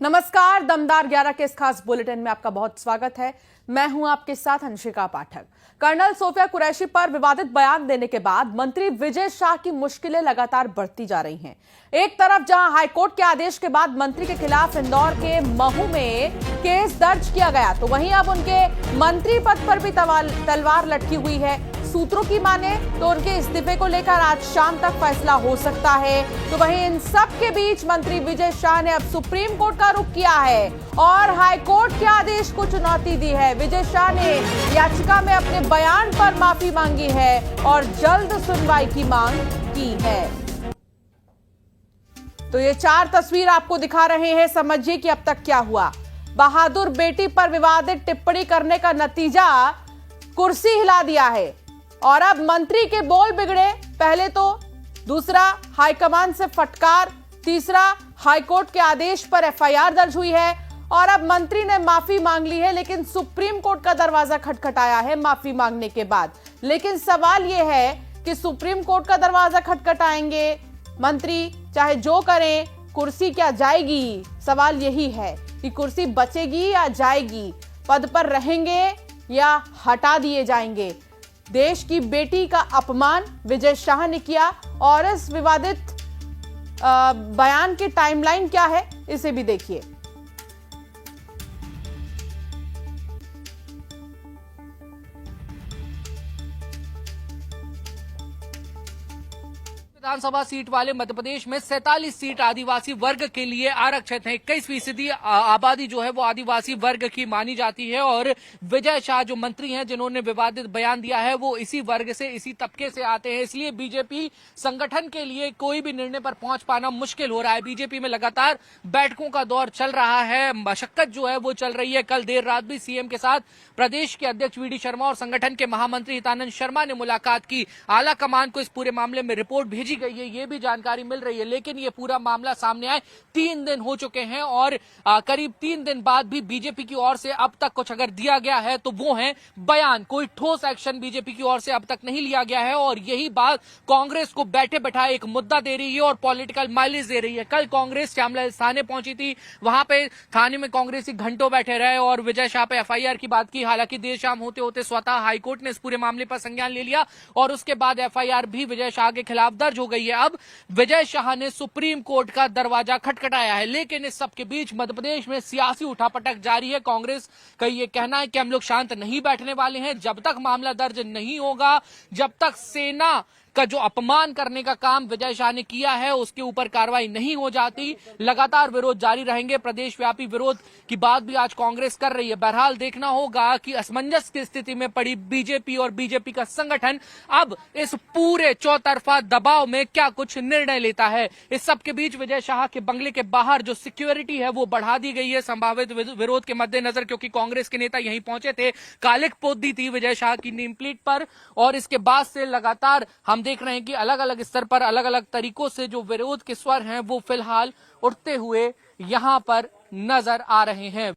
नमस्कार, दमदार 11 के इस खास बुलेटिन में आपका बहुत स्वागत है। मैं हूं आपके साथ अंशिका पाठक। कर्नल सोफिया कुरैशी पर विवादित बयान देने के बाद मंत्री विजय शाह की मुश्किलें लगातार बढ़ती जा रही हैं। एक तरफ जहां हाईकोर्ट के आदेश के बाद मंत्री के खिलाफ इंदौर के महू में केस दर्ज किया गया, तो वहीं अब उनके मंत्री पद पर भी तलवार लटकी हुई है। सूत्रों की माने तो उनके इस्तीफे को लेकर आज शाम तक फैसला हो सकता है। तो वहीं इन सब के बीच मंत्री विजय शाह ने अब सुप्रीम कोर्ट का रुख किया है और हाईकोर्ट के आदेश को चुनौती दी है। विजय शाह ने याचिका में अपने बयान पर माफी मांगी है और जल्द सुनवाई की मांग की है। तो ये 4 तस्वीर आपको दिखा रहे हैं, समझिए कि अब तक क्या हुआ। बहादुर बेटी पर विवादित टिप्पणी करने का नतीजा कुर्सी हिला दिया है और अब मंत्री के बोल बिगड़े। पहले तो दूसरा, हाईकमान से फटकार, तीसरा, हाईकोर्ट के आदेश पर एफआईआर दर्ज हुई है और अब मंत्री ने माफी मांग ली है। लेकिन सुप्रीम कोर्ट का दरवाजा खटखटाया है माफी मांगने के बाद। लेकिन सवाल यह है कि सुप्रीम कोर्ट का दरवाजा खटखटाएंगे मंत्री, चाहे जो करें, कुर्सी क्या जाएगी? सवाल यही है कि कुर्सी बचेगी या जाएगी, पद पर रहेंगे या हटा दिए जाएंगे। देश की बेटी का अपमान विजय शाह ने किया और इस विवादित बयान की टाइमलाइन क्या है, इसे भी देखिए। विधानसभा सीट वाले मध्य प्रदेश में 47 सीट आदिवासी वर्ग के लिए आरक्षित है। 21% आबादी जो है वो आदिवासी वर्ग की मानी जाती है और विजय शाह जो मंत्री हैं जिन्होंने विवादित बयान दिया है वो इसी वर्ग से, इसी तबके से आते हैं। इसलिए बीजेपी संगठन के लिए कोई भी निर्णय पर पहुंच पाना मुश्किल हो रहा है। बीजेपी में लगातार बैठकों का दौर चल रहा है, मशक्कत जो है वो चल रही है। कल देर रात भी सीएम के साथ प्रदेश के अध्यक्ष वीडी शर्मा और संगठन के महामंत्री हितानंद शर्मा ने मुलाकात की। आला कमान को इस पूरे मामले में रिपोर्ट भेजी गई है, ये भी जानकारी मिल रही है। लेकिन ये पूरा मामला सामने आए 3 दिन हो चुके हैं और करीब 3 दिन बाद भी बीजेपी की ओर से अब तक कुछ अगर दिया गया है तो वो है बयान। कोई ठोस एक्शन बीजेपी की ओर से अब तक नहीं लिया गया है और यही बात कांग्रेस को बैठे बैठाए एक मुद्दा दे रही है और पॉलिटिकल माइलेज दे रही है। कल कांग्रेस श्यामला थाने पहुंची थी, वहां पे थाने में कांग्रेसी घंटों बैठे रहे और विजय शाह पे एफआईआर की बात की। हालांकि देर शाम होते होते स्वतः हाईकोर्ट ने इस पूरे मामले पर संज्ञान ले लिया और उसके बाद एफआईआर भी विजय शाह के खिलाफ दर्ज हो गई है। अब विजय शाह ने सुप्रीम कोर्ट का दरवाजा खटखटाया है। लेकिन इस सबके बीच मध्य प्रदेश में सियासी उठापटक जारी है। कांग्रेस का ये कहना है कि हम लोग शांत नहीं बैठने वाले हैं जब तक मामला दर्ज नहीं होगा, जब तक सेना का जो अपमान करने का काम विजय शाह ने किया है उसके ऊपर कार्रवाई नहीं हो जाती। लगातार विरोध जारी रहेंगे। प्रदेश व्यापी विरोध की बात भी आज कांग्रेस कर रही है। बहरहाल देखना होगा कि असमंजस की स्थिति में पड़ी बीजेपी और बीजेपी का संगठन अब इस पूरे चौतरफा दबाव में क्या कुछ निर्णय लेता है। इस सबके बीच विजय शाह के बंगले के बाहर जो सिक्योरिटी है वो बढ़ा दी गई है संभावित विरोध के मद्देनजर, क्योंकि कांग्रेस के नेता यहीं पहुंचे थे। कालिक पोत दी थी विजय शाह की नेम प्लेट पर और इसके बाद से लगातार हम देख रहे हैं कि अलग अलग स्तर पर अलग अलग तरीकों से जो विरोध के स्वर हैं वो फिलहाल उठते हुए यहां पर नजर आ रहे हैं।